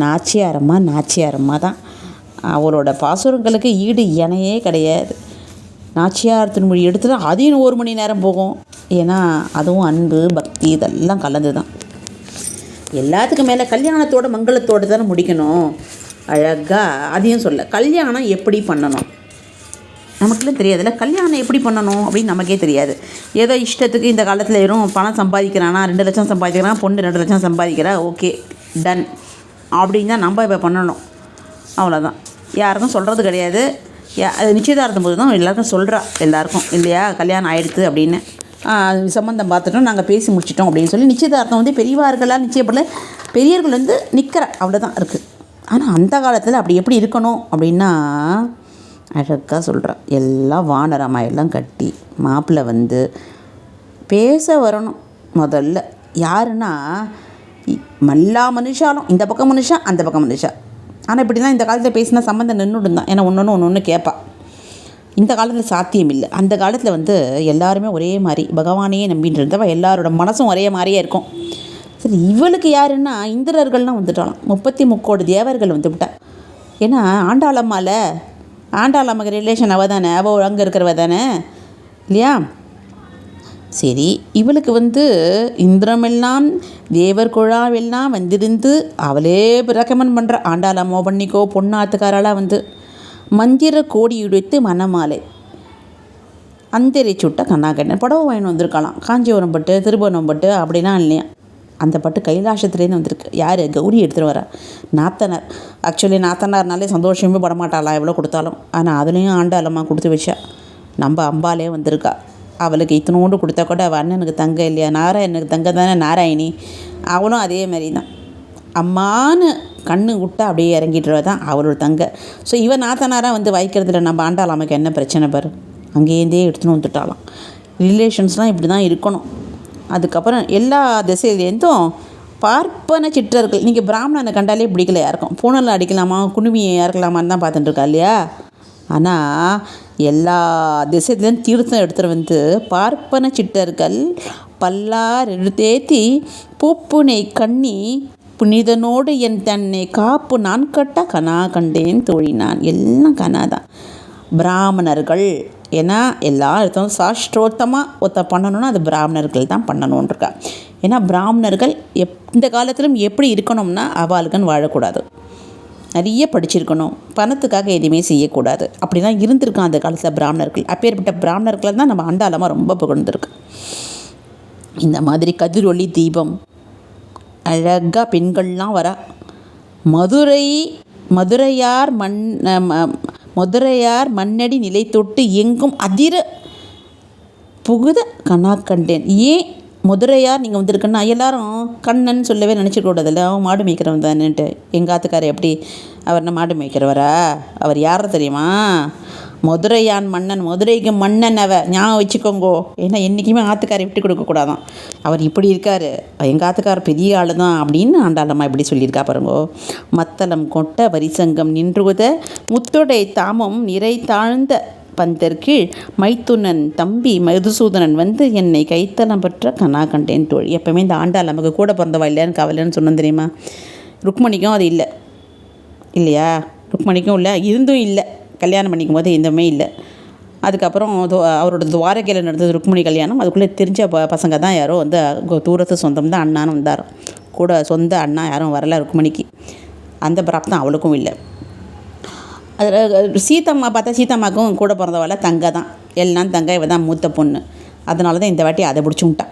நாச்சியார் அம்மா தான். அவரோட பாசுரங்களுக்கு ஈடு இணையே கிடையாது. நாச்சியார் திருமொழி எடுத்துகிட்டா அதையும் 1 மணி நேரம் போகும். ஏன்னா அதுவும் அன்பு பக்தி இதெல்லாம் கலந்து தான். எல்லாத்துக்கும் மேலே கல்யாணத்தோட மங்களத்தோடு தானே முடிக்கணும். அழகாக அதையும் சொல்ல, கல்யாணம் எப்படி பண்ணணும் நமக்குலாம் தெரியாதுல்ல. கல்யாணம் எப்படி பண்ணணும் அப்படின்னு நமக்கே தெரியாது. ஏதோ இஷ்டத்துக்கு இந்த காலத்தில் வெறும் பணம் சம்பாதிக்கிறானா, 2 லட்சம் சம்பாதிக்கிறான், பொண்ணு 2 லட்சம் சம்பாதிக்கிறா, ஓகே டன் அப்படின்னு தான் நம்ம இப்போ பண்ணணும். அவ்வளோதான். யாருக்கும் சொல்கிறது கிடையாது. அது நிச்சயதார்த்தம் போது தான் எல்லாருக்கும் சொல்கிறா, எல்லாருக்கும் இல்லையா, கல்யாணம் ஆகிடுது அப்படின்னு. சம்மந்தம் பார்த்துட்டோம், நாங்கள் பேசி முடிச்சிட்டோம் அப்படின்னு சொல்லி நிச்சயதார்த்தம் வந்து பெரியவார்களால் நிச்சயப்படல, பெரியவர்கள் வந்து நிற்கிற அவ்வளோதான் இருக்குது. ஆனால் அந்த காலத்தில் அப்படி எப்படி இருக்கணும் அப்படின்னா அழகாக சொல்கிறா. எல்லாம் வானரமா எல்லாம் கட்டி மாப்பிள்ளை வந்து பேச வரணும். முதல்ல யாருன்னா எல்லா மனுஷாலும், இந்த பக்கம் மனுஷா அந்த பக்கம் மனுஷா. ஆனால் இப்படி தான் இந்த காலத்தில் பேசினா சம்மந்தம் நின்றுடும் தான். ஏன்னா ஒன்று கேட்பா. இந்த காலத்தில் சாத்தியம் இல்லை. அந்த காலத்தில் வந்து எல்லாருமே ஒரே மாதிரி பகவானையே நம்பின்னு இருந்தவ, எல்லாரோட மனசும் ஒரே மாதிரியே இருக்கும். சரி, இவளுக்கு யாருன்னா இந்திரர்கள்லாம் வந்துட்டாலும் 33 கோடி தேவர்கள் வந்து விட்டா. ஏன்னா ஆண்டாளம்மாக்கு ரிலேஷன் அவள் தானே, அவள் அங்கே இருக்கிறவ தானே இல்லையா. சரி, இவளுக்கு வந்து இந்திரமெல்லாம் தேவர் குழாவெல்லாம் வந்திருந்து அவளே ரெக்கமெண்ட் பண்ணுற ஆண்டாளம்மோ பண்ணிக்கோ பொண்ணாத்துக்காராளாக வந்து மந்திர கோடி உடைத்து மணமாலை. அந்தரி சுட்ட கண்ணாக்கண்ணன் புடவை வாங்கின்னு வந்திருக்கலாம். காஞ்சிபுரம் பட்டு, திருபுவனம் பட்டு அப்படிலாம் இல்லையா. அந்த பட்டு கைலாசத்துலேருந்து வந்திருக்கு. யார்? கௌரி எடுத்துகிட்டு வரா. நாத்தனார். ஆக்சுவலி நாத்தனார்னாலே சந்தோஷமே படமாட்டாளா எவ்வளோ கொடுத்தாலும். ஆனால் அதுலேயும் ஆண்டாளம்மா கொடுத்து வச்சா. நம்ம அம்பாலே வந்திருக்கா. அவளுக்கு இத்தனோண்டு கொடுத்தா கூட அவள் அண்ணனுக்கு தங்க இல்லையா, நாராயணனுக்கு தங்க தானே நாராயணி. அவளும் அதே மாதிரி தான். அம்மானு கண்ணு விட்டா அப்படியே இறங்கிட்டுருவா தான் அவளோட தங்க. ஸோ இவன் நாத்தனாராக வந்து வைக்கிறதுல நம்ம ஆண்டாளாமைக்கு என்ன பிரச்சனை பாரு. அங்கேருந்தே எடுத்துன்னு வந்துட்டாலாம். ரிலேஷன்ஸ்லாம் இப்படி தான் இருக்கணும். அதுக்கப்புறம் எல்லா திசையிலேருந்தும் பார்ப்பன சிற்றர்கள். நீங்கள் பிராமணனை கண்டாலே பிடிக்கல யாருக்கும். பூனலில் அடிக்கலாமா, குடுமியை இறக்கலாமான்னு தான் பார்த்துட்டு இருக்கா இல்லையா. ஆனால் எல்லா திசையிலேருந்து தீர்த்தம் எடுத்துகிட்டு வந்து பார்ப்பன சிற்றர்கள் பல்லார் எடுத்தேத்தி பூப்புனை கண்ணி புனிதனோடு என் தன்னை காப்பு நான் கட்ட கனா கண்டேன் தோழினான். எல்லாம் கனா தான். பிராமணர்கள் ஏன்னா எல்லா இடத்தும் சாஸ்திரோத்தமாக ஒருத்த பண்ணணுன்னா அது பிராமணர்கள் தான் பண்ணணுன்றிருக்கா. ஏன்னா பிராமணர்கள் இந்த காலத்திலும் எப்படி இருக்கணும்னா அவாளுக்குன்னு வாழக்கூடாது, நிறைய படிச்சிருக்கணும், பணத்துக்காக எதுவுமே செய்யக்கூடாது. அப்படி தான் இருந்திருக்கான் அந்த காலத்தில் பிராமணர்கள். அப்பேற்பட்ட பிராமணர்களை தான் நம்ம ஆண்டாளமாக ரொம்ப புகழ்ந்துருக்கு. இந்த மாதிரி கதிரொளி தீபம் அழகாக பெண்கள்லாம் வரா. மதுரையார் மண்ணடி நிலை தொட்டு எங்கும் அதிர புகுத கண்ணா கண்டேன். ஏன் மதுரையார் நீங்கள் வந்திருக்குன்னா எல்லாரும் கண்ணன் சொல்லவே நினச்சிக்கூடாதுல்ல. அவன் மாடு மேய்க்கிறவன் தானேன்ட்டு. எங்கள் ஆத்துக்காரர் எப்படி அவர் மாடு மேய்க்கிறவரா? அவர் யார் தெரியுமா? மதுரையான் மன்னன், மதுரைக்கு மன்னன் அவர் ஞாபகம் வச்சுக்கோங்கோ. ஏன்னா என்றைக்குமே ஆத்துக்காரை விட்டு கொடுக்கக்கூடாதான். அவர் இப்படி இருக்கார், எங்கள் ஆத்துக்காரர் பெரிய ஆள் தான் அப்படின்னு ஆண்டாளம்மா இப்படி சொல்லியிருக்கா பாருங்கோ. மத்தளம் கொட்ட வரிசங்கம் நின்றுவத முத்தொடை தாமம் நிறை தாழ்ந்த பந்தர்கீழ் மைத்துனன் தம்பி மதுசூதனன் வந்து என்னை கைத்தலம் பெற்ற கனா கண்டேன் தோழி. எப்போவுமே இந்த ஆண்டாளம்மாக்கு கூட பிறந்தவா இல்லையான்னு கவலைன்னு சொன்னோம் தெரியுமா. ருக்மணிக்கும் அது இல்லை இல்லையா. ருக்மணிக்கும் இல்லை, இருந்தும் இல்லை. கல்யாணம் பண்ணிக்கும் போது எதுவுமே இல்லை. அதுக்கப்புறம் அவரோட துவாரகையில் நடந்தது ருக்மணி கல்யாணம். அதுக்குள்ளே தெரிஞ்ச பசங்க தான் யாரோ வந்து தூரத்து சொந்தம் தான் அண்ணான்னு வந்தாரோ. கூட சொந்த அண்ணா யாரும் வரல ருக்மணிக்கு. அந்த பிராப்தம் அவளுக்கும் இல்லை. அதில் சீத்தம்மா பார்த்தா சீத்தம்மாக்கும் கூட பிறந்தவாள் தங்க தான். எல்லாம் தங்க, இவ தான் மூத்த பொண்ணு. அதனால தான் இந்த வாட்டி அதை பிடிச்சுட்டான்.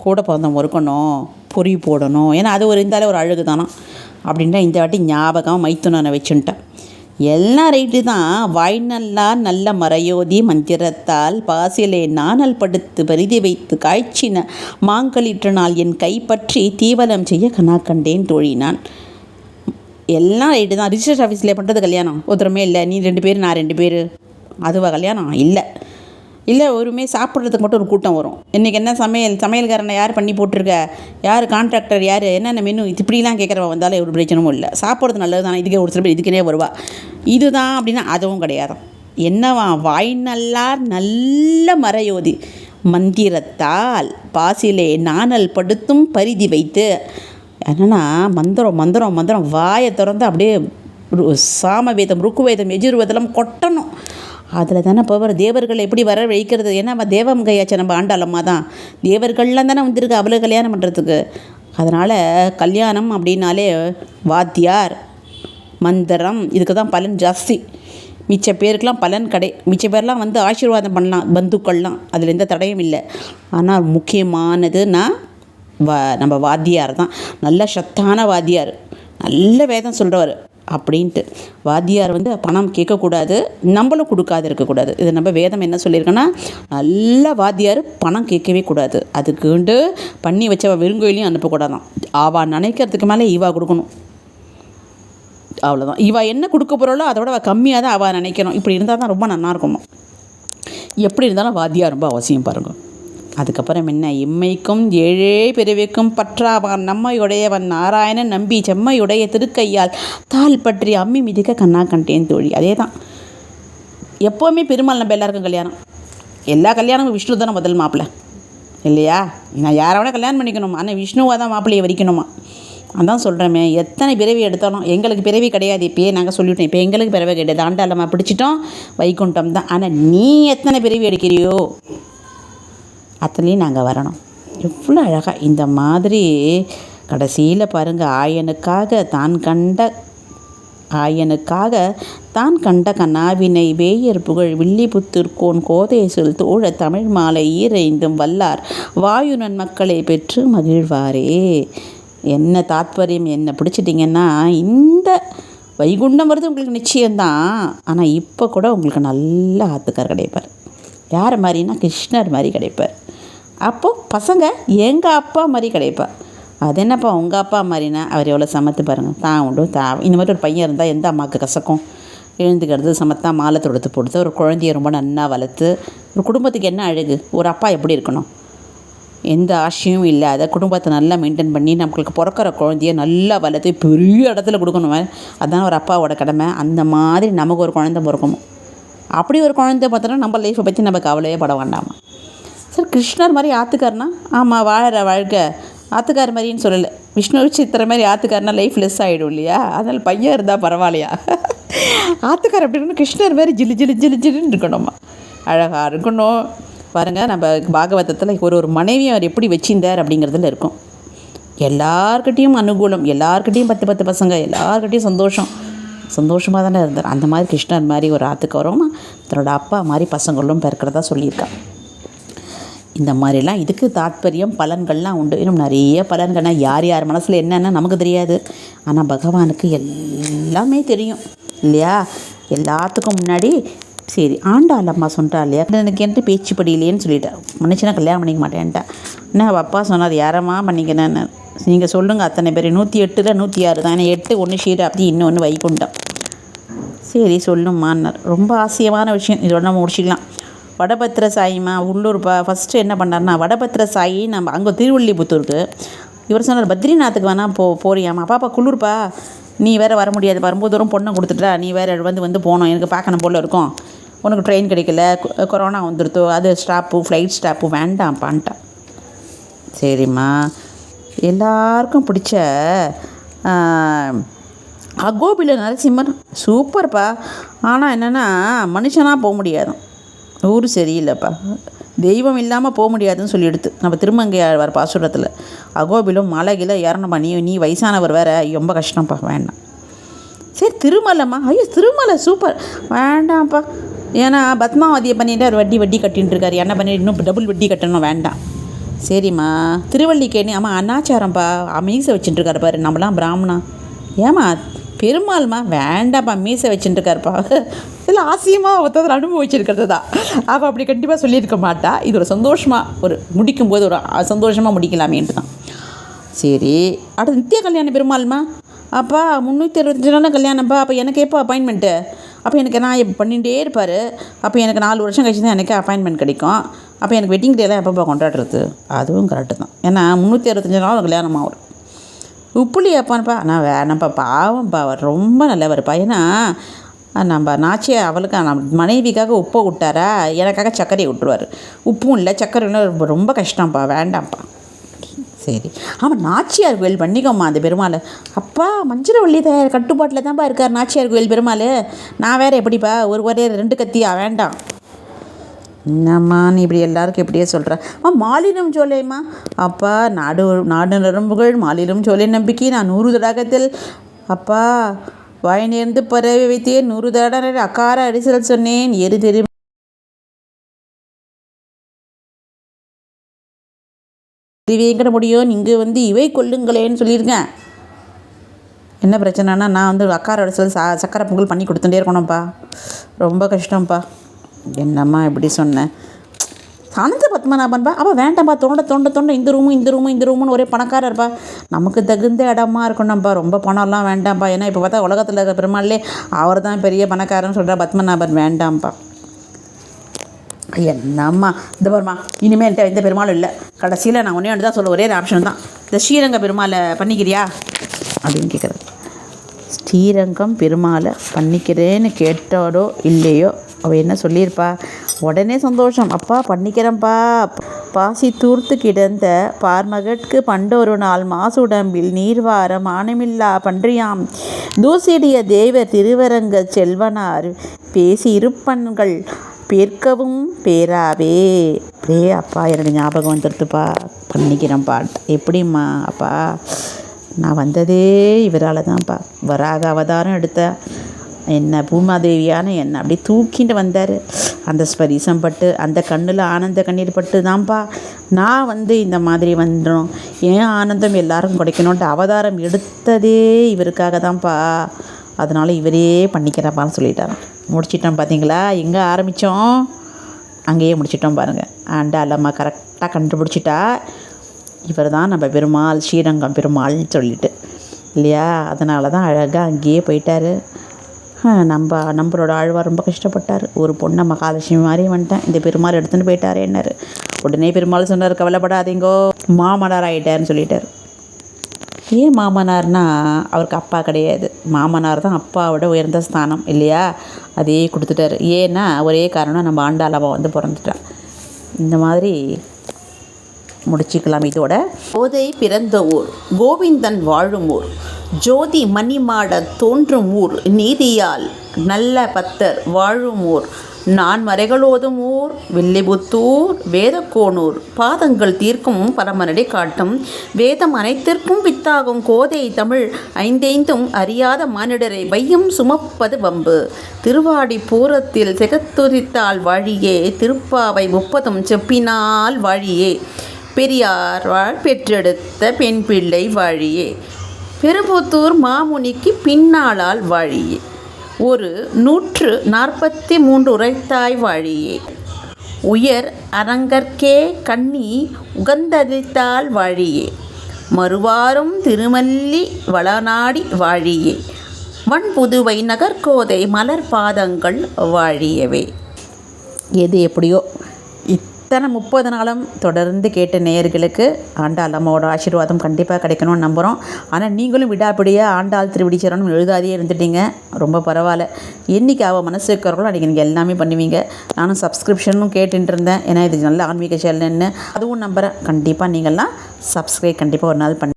கூட பிறந்தவங்க இருக்கணும், பொறி போடணும். ஏன்னா அது ஒரு இருந்தாலே ஒரு அழகு தானோ அப்படின்ட்டா இந்த வாட்டி ஞாபகம் மைத்துனனை வச்சுட்டான். எல்லாம் ரைட்டு தான். வாய்நல்லார் நல்ல மறையோதி மந்திரத்தால் பாசிலே நாணல் படுத்து பரிதி வைத்து காய்ச்சின மாங்களிற்றினால் என் கைப்பற்றி தீவலம் செய்ய கனா கண்டேன் தோழினான். எல்லாம் ரைட்டு தான். ரிஜிஸ்டர் ஆஃபீஸில் பண்ணுறது கல்யாணம் ஒருத்தரமே இல்லை. நீ 2 பேர் நான் 2 பேர் அதுவா கல்யாணம் இல்லை ஒருமே சாப்பிட்றதுக்கு மட்டும் ஒரு கூட்டம் வரும். இன்றைக்கி என்ன சமையல்காரனை யார் பண்ணி போட்டிருக்க, யார் கான்ட்ராக்டர், யார் என்னென்ன மெனு இப்படிலாம் கேட்குறவன் வந்தாலும் ஒரு பிரச்சனையும் இல்லை. சாப்பிட்றது நல்லது தானே, இதுக்கே ஒரு சில பேர் இதுக்குனே வருவா. இதுதான் அப்படின்னா அதுவும் கிடையாது. என்னவா வாய் நல்லார் நல்ல மறையோதி மந்திரத்தால் பாசிலே நாணல் படுத்தும் பரிதி வைத்து. என்னென்னா மந்திரம் வாயை திறந்து அப்படியே சாமவேதம் ருக்குவேதம் எஜுர்வேதம் கொட்டணும். அதில் தானே பவர். தேவர்கள் எப்படி வர வைக்கிறது? ஏன்னா அவள் தேவமங்கையாச்சு நம்ம ஆண்டாளம்மா தான். தேவர்கள்லாம் தானே வந்திருக்கு அவளை கல்யாணம் பண்ணுறதுக்கு. அதனால் கல்யாணம் அப்படின்னாலே வாத்தியார் மந்திரம் இதுக்கு தான் பலன் ஜாஸ்தி. மிச்ச பேருக்கெலாம் பலன் மிச்ச பேர்லாம் வந்து ஆசீர்வாதம் பண்ணலாம், பந்துக்கள்லாம், அதில் எந்த தடையும் இல்லை. ஆனால் முக்கியமானதுன்னா நம்ம வாத்தியார் தான். நல்ல சத்தான வாத்தியார், நல்ல வேதம் சொல்கிறவர் அப்படின்ட்டு. வாத்தியார் வந்து பணம் கேட்கக்கூடாது, நம்மளும் கொடுக்காது இருக்கக்கூடாது. இது நம்ம வேதம் என்ன சொல்லியிருக்கோன்னா, நல்ல வாத்தியார் பணம் கேட்கவே கூடாது. அதுக்குண்டு பண்ணி வச்ச வெறுங்கோயிலையும் அனுப்பக்கூடாதான். அவள் நினைக்கிறதுக்கு மேலே இவா கொடுக்கணும், அவ்வளோதான். இவள் என்ன கொடுக்க போகிறாளோ அதோட கம்மியாக தான் அவள் நினைக்கணும். இப்படி இருந்தால் தான் ரொம்ப நல்லாயிருக்குமா. எப்படி இருந்தாலும் வாத்தியார் ரொம்ப அவசியம் பாருங்கள். அதுக்கப்புறம் என்ன, எம்மைக்கும் ஏழே பிறவிக்கும் பற்றாவான் நம்மையுடையவன் நாராயணன் நம்பி செம்மையுடைய திருக்கையால் தாள் பற்றி அம்மி மிதிக்க கண்ணா கண்டேன் தோழி. அதே தான் எப்போவுமே பெருமாள் நம்ம எல்லாருக்கும் கல்யாணம். எல்லா கல்யாணமும் விஷ்ணு தானே முதல் மாப்பிள்ளை இல்லையா. நான் யாரோட கல்யாணம் பண்ணிக்கணுமா, ஆனால் விஷ்ணுவாக தான் மாப்பிள்ளையை வரிக்கணுமா. அதான் சொல்கிறேமே, எத்தனை பிறவி எடுத்தாலும் எங்களுக்கு பிறவி கிடையாது. இப்போயே நாங்கள் சொல்லிவிட்டோம், இப்போ எங்களுக்கு பிறவி கிடையாது. ஆண்டாளம்மா பிடிச்சிட்டோம், வைகுண்டம் தான். ஆனால் நீ எத்தனை பிறவி எடுக்கிறியோ அத்தனையும் நாங்கள் வரணும். எவ்வளோ அழகாக இந்த மாதிரி கடைசியில் பாருங்கள், ஆயனுக்காக தான் கண்ட ஆயனுக்காக தான் கண்ட கனாவினை வேயர் புகழ் வில்லிபுத்தூர்கோன் கோதேசொல் தோழ தமிழ் மாலை ஈரைந்தும் வல்லார் வாயுனன் மக்களை பெற்று மகிழ்வாரே. என்ன தாத்பரியம், என்ன பிடிச்சிட்டிங்கன்னா, இந்த வைகுண்டம் வருது உங்களுக்கு நிச்சயம்தான். ஆனால் இப்போ கூட உங்களுக்கு நல்ல ஆத்துக்கார் கிடைப்பார். யார் மாதிரின்னா கிருஷ்ணர் மாதிரி கிடைப்பார். அப்போது பசங்க எங்கள் அப்பா மாதிரி கிடைப்பார். அது என்னப்பா உங்கள் அப்பா மாதிரினா, அவர் எவ்வளோ சமத்து பாருங்கள். தான் உண்டு இந்த மாதிரி ஒரு பையன் இருந்தால் எந்த அம்மாவுக்கு கசக்கும்? எழுந்துக்கிறது சமத்தா, மாலை தொடுத்து கொடுத்து ஒரு குழந்தைய ரொம்ப நன்னா வளர்த்து, ஒரு குடும்பத்துக்கு என்ன அழகு? ஒரு அப்பா எப்படி இருக்கணும்? எந்த ஆசையும் இல்லாத குடும்பத்தை நல்லா மெயின்டைன் பண்ணி நம்மளுக்கு பிறக்கிற குழந்தைய நல்லா வளர்த்து பெரிய இடத்துல கொடுக்கணும். அதுதான் ஒரு அப்பாவோட கடமை. அந்த மாதிரி நமக்கு ஒரு குழந்தை பிறக்கணும். அப்படி ஒரு குழந்தை பார்த்தோன்னா நம்ம லைஃப்பை பற்றி நம்ம கவலையே பட வேண்டாமா? சார் கிருஷ்ணர் மாதிரி ஆத்துக்காரனா? ஆமாம், வாழற வாழ்க்கை ஆத்துக்கார் மாதிரின்னு சொல்லலை. விஷ்ணு சித்திர மாதிரி ஆத்துக்காரனா லைஃப் லெஸ் ஆகிடும் இல்லையா? அதனால் பையன் இருந்தால் பரவாயில்லையா? ஆத்துக்கார் அப்படி இருக்கணும், கிருஷ்ணர் மாதிரி ஜிலு ஜிலு ஜிலு ஜிலுன்னு இருக்கணுமா, அழகாக இருக்கணும். பாருங்கள், நம்ம பாகவதத்தில் ஒரு மனைவியை அவர் எப்படி வச்சிருந்தார் அப்படிங்கிறதுல இருக்கும். எல்லார்கிட்டையும் அனுகூலம், எல்லார்கிட்டையும் 10 பசங்க, எல்லார்கிட்டையும் சந்தோஷமாக தானே இருந்தார். அந்த மாதிரி கிருஷ்ணர் மாதிரி ஒரு ஆத்துக்காரரும் தன்னோட அப்பா மாதிரி பசங்களும் பிறக்கிறதா சொல்லியிருக்காங்க. இந்த மாதிரிலாம் இதுக்கு தாத்பரியம், பலன்கள்லாம் உண்டு. இன்னும் நிறைய பலன்கள்னால் யார் யார் மனசில் என்னென்னா நமக்கு தெரியாது. ஆனால் பகவானுக்கு எல்லாமே தெரியும் இல்லையா? எல்லாத்துக்கும் முன்னாடி சரி ஆண்டாள் அம்மா சொல்லிட்டா இல்லையா, எனக்கு என்கிட்ட பேச்சு படியிலேன்னு சொல்லிட்டேன். மனுஷனா கல்யாணம் பண்ணிக்க மாட்டேன்ட்டா. என்ன அப்பா சொன்னார், யாரம்மா பண்ணிக்கிறேன்னு நீங்கள் சொல்லுங்கள். அத்தனை பேர் 108ல் 106 தான். ஏன்னா 8 ஒன்று ஷீராப்தி, இன்னொன்று வைகுண்டம். சரி சொல்லுமான்னார். ரொம்ப ஆசையமான விஷயம். இதோட நம்ம முடிச்சிக்கலாம். வடபத்திர சாயிமா உள்ளூர் ஃபஸ்ட்டு என்ன பண்ணார்னா, வடபத்திர சாயி நம்ம அங்கே திருவள்ளிபுத்தூருக்கு இவர் சொன்னார், பத்ரிநாத்துக்கு வேணால் போறியாம்மா? பாப்பா குளிர்ப்பா, நீ வேறு வர முடியாது, வரும்போது தூரம் பொண்ணை கொடுத்துட்டா, நீ வேறு வந்து போனோம், எனக்கு பார்க்கணும் போல் இருக்கும், உனக்கு ட்ரெயின் கிடைக்கல, கொரோனா வந்துடுத்தோ, அது ஸ்டாப்பு, ஃப்ளைட் ஸ்டாப்பு, வேண்டாம்ப்பான்ட்டான். சரிம்மா, எல்லாருக்கும் பிடிச்ச அகோபில நரசிம்மர் சூப்பர்ப்பா. ஆனால் என்னென்னா மனுஷனாக போக முடியாது, ஊர் சரியில்லைப்பா, தெய்வம் இல்லாமல் போக முடியாதுன்னு சொல்லி எடுத்து நம்ம திருமங்கையாழ்வார் பாசுரத்தில். அகோபிலும் மலைகில ஏறணும்ப்பா, நீ வயசானவர் வேறு, ரொம்ப கஷ்டம்ப்பா, வேண்டாம். சரி திருமலைம்மா, ஐயோ திருமலை சூப்பர், வேண்டாம்ப்பா. ஏன்னா பத்மாவதியை பண்ணிட்டு அவர் வட்டி கட்டின்னு இருக்காரு, என்ன பண்ணிட்டு இன்னும் டபுள் வட்டி கட்டணும், வேண்டாம். சரிம்மா திருவள்ளிக்கேணி, ஆமாம் அண்ணாச்சாரம்ப்பா, மீசை வச்சுட்டுருக்காரு பாரு, நம்மளாம் பிராமணா. ஏம்மா பெருமாள்மா, வேண்டாம்ப்பா, மீசை வச்சுட்டுருக்காருப்பா. இதில் ஆசையமாக ஒருத்தர் அனுபவிச்சிருக்கிறது தான். அவள் அப்படி கண்டிப்பாக சொல்லியிருக்க மாட்டா. இது ஒரு சந்தோஷமாக, ஒரு முடிக்கும்போது ஒரு சந்தோஷமாக முடிக்கலாமேன்ட்டு தான். சரி, அடுத்து நித்திய கல்யாண பெருமாள்மா, அப்பா 365 நாள் கல்யாணம்ப்பா, அப்போ எனக்கு எப்போ அப்பாயின்மெண்ட்டு? அப்போ எனக்கு நான் பண்ணிகிட்டே இருப்பார், அப்போ எனக்கு 4 வருஷம் கழிச்சு தான் எனக்கு அப்பாயின்மெண்ட் கிடைக்கும். அப்போ எனக்கு வெட்டிங் டேலாம் எப்போப்பா கொண்டாடுறது? அதுவும் கரெக்டு தான். ஏன்னா 365 நாள் கல்யாணம் ஆகும். உப்புளி அப்பான்ப்பா, ஆனால் வேணாம்ப்பா, பாவம்ப்பா, அவர் ரொம்ப நல்லவர்ப்பா. ஏன்னா நம்ம நாச்சியை அவளுக்கு மனைவிக்காக உப்பை விட்டாரா, எனக்காக சர்க்கரையை விட்டுருவார். உப்பும் இல்லை சர்க்கரை இல்லை, ரொம்ப கஷ்டம்ப்பா, வேண்டாம்ப்பா. சரி, ஆமாம் நாச்சியார் கோயில் பண்ணிக்கோம்மா அந்த பெருமாள். அப்பா மஞ்சளவள்ளி கட்டுப்பாட்டில் தான்ப்பா இருக்கார் நாச்சியார் கோயில் பெருமாள். நான் வேறு எப்படிப்பா ஒரே 2 கத்தியா? வேண்டாம். என்னம்மா நீ இப்படி எல்லாருக்கும் எப்படியே சொல்கிற? மாலினம் சோலைம்மா, அப்பா நாடு நரம்புகள் மாலினம் சோலை நம்பிக்கை நான் 100 தடாகத்தில் அப்பா வாய் நேர்ந்து பறவை வைத்தேன், 100 தடவை அக்கார அடிசல் சொன்னேன், எரு தெரிவிங்கிற முடியும், இங்கே இவை கொள்ளுங்களேன்னு சொல்லியிருக்கேன். என்ன பிரச்சனைனா, நான் அக்கார அடிசல் சக்கரை பொங்கல் பண்ணி கொடுத்துட்டே இருக்கணும்ப்பா, ரொம்ப கஷ்டம்ப்பா. என்னம்மா இப்படி சொன்னேன்? அனந்த பத்மநாபன்பா, அப்போ வேண்டாம்ப்பா, தோண்ட இந்த ரூமுன்னு ஒரே பணக்காரர்ப்பா, நமக்கு தகுந்த இடமா இருக்கணும்ப்பா, ரொம்ப பணம்லாம் வேண்டாம்ப்பா. ஏன்னா இப்போ பார்த்தா உலகத்தில் இருக்கிற பெருமாள்லே அவர் தான் பெரிய பணக்காரன்னு சொல்கிற பத்மநாபன், வேண்டாம்ப்பா. என்னம்மா இந்த பெருமா, இனிமேல் என்கிட்ட எந்த பெருமாளும் இல்லை, கடைசியில் நான் ஒன்றே தான் சொல்ல, ஒரே ஆப்ஷன் தான், இந்த ஸ்ரீரங்க பெருமாளை பண்ணிக்கிறியா அப்படின்னு கேட்குறது. ஸ்ரீரங்கம் பெருமாளை பண்ணிக்கிறேன்னு கேட்டாரோ இல்லையோ அவள் என்ன சொல்லியிருப்பா? உடனே சந்தோஷம், அப்பா பண்ணிக்கிறேன்ப்பா. பாசி தூர்த்து கிடந்த பார்மகட்கு பண்டொரு நாள் மாசுடம்பில் நீர்வாரம் ஆனமில்லா பன்றியாம் தூசிடிய தேவர் திருவரங்க செல்வனார் பேசி இருப்பன்கள் பேர்க்கவும் பேராவே. அப்படியே அப்பா எனக்கு ஞாபகம் வந்துடுதுப்பா, பண்ணிக்கிறேன்ப்பா. எப்படிம்மா அப்பா? நான் வந்ததே இவரால் தான்ப்பா. வராக அவதாரம் எடுத்த என்ன பூமாதேவியான என்னை அப்படியே தூக்கிட்டு வந்தார். அந்த ஸ்பரிசம் பட்டு, அந்த கண்ணில் ஆனந்த கண்ணீர் பட்டு தான்ப்பா நான் இந்த மாதிரி வந்துடும். ஏன் ஆனந்தம் எல்லாருக்கும் கிடைக்கணுன்ட்டு அவதாரம் எடுத்ததே இவருக்காக தான்ப்பா. அதனால் இவரே பண்ணிக்கிறப்பான்னு சொல்லிட்டாரான். முடிச்சிட்டோம் பார்த்தீங்களா? எங்கே ஆரம்பித்தோம் அங்கேயே முடிச்சிட்டோம் பாருங்கள். ஆண்டாளம்மா கரெக்டாக கண்டுபிடிச்சிட்டா இவர் தான் நம்ம பெருமாள், ஸ்ரீரங்கம் பெருமாள்னு சொல்லிட்டு இல்லையா? அதனால தான் அழகாக அங்கேயே போயிட்டார். நம்மளோட ஆழ்வார் ரொம்ப கஷ்டப்பட்டார். ஒரு பொண்ணை மகாலட்சுமி மாதிரி வந்துட்டேன், இந்த பெருமாள் எடுத்துகிட்டு போயிட்டார் என்னார். உடனே பெருமாள் சொன்னார், கவலைப்படாதீங்கோ, மாமனார் ஆகிட்டார்னு சொல்லிட்டார். ஏன் மாமனார்னா அவருக்கு அப்பா கிடையாது. மாமனார் தான் அப்பாவோட உயர்ந்த ஸ்தானம் இல்லையா? அதே கொடுத்துட்டார். ஏன்னா ஒரே காரணம், நம்ம ஆண்டாளம்மா பிறந்துட்டா. இந்த மாதிரி முடிச்சுக்கலாம் இதோட. கோதை பிறந்த ஊர், கோவிந்தன் வாழும் ஊர், ஜோதி மணிமாட தோன்றும் ஊர், நீதியால் நல்ல பத்தர் வாழும் ஊர், நான்மறைகளோதும் ஊர், வில்லிபுத்தூர், வேதக்கோனூர், பாதங்கள் தீர்க்கும் பரமனடி காட்டும், வேதம் அனைத்திற்கும் வித்தாகும் கோதை தமிழ், ஐந்தைந்தும் அறியாத மானிடரை வையம் சுமப்பது வம்பு, திருவாடி பூரத்தில் செகத்துரித்தால் வாழியே, திருப்பாவை 30 செப்பினால் வாழியே, பெரியார்வாள் பெற்றெடுத்த பெண் பிள்ளை வாழியே, பெரும்புத்தூர் மாமுனிக்கு பின்னாளால் வாழியே, ஒரு 143 உரைத்தாய் வாழியே, உயர் அரங்கற்கே கண்ணி உகந்தளித்தால் வாழியே, மறுவாரும் திருமல்லி வளநாடி வாழியே, வன்புதுவை நகர்கோதை மலர் பாதங்கள் வாழியவே. எது எப்படியோ இத்தனை 30 நாளும் தொடர்ந்து கேட்ட நேயர்களுக்கு ஆண்டாள் அம்மாவோட ஆசீர்வாதம் கண்டிப்பாக கிடைக்கணும்னு நம்புகிறோம். ஆனால் நீங்களும் விடாப்பிடியாக ஆண்டாள் திருவிடிச்சரணம் எழுதாதே இருந்துட்டீங்க. ரொம்ப பரவாயில்ல. என்றைக்கு அவள் மனசு இருக்கிறவங்களும் அன்றைக்கி நீங்கள் எல்லாமே பண்ணுவீங்க. நானும் சப்ஸ்கிரிப்ஷனும் கேட்டுட்டு இருந்தேன், ஏன்னா இது நல்ல ஆன்மீக சேனல்னு. அதுவும் நம்புகிறேன். கண்டிப்பாக நீங்கள்லாம் சப்ஸ்கிரைப் கண்டிப்பாக ஒரு நாள் பண்ணி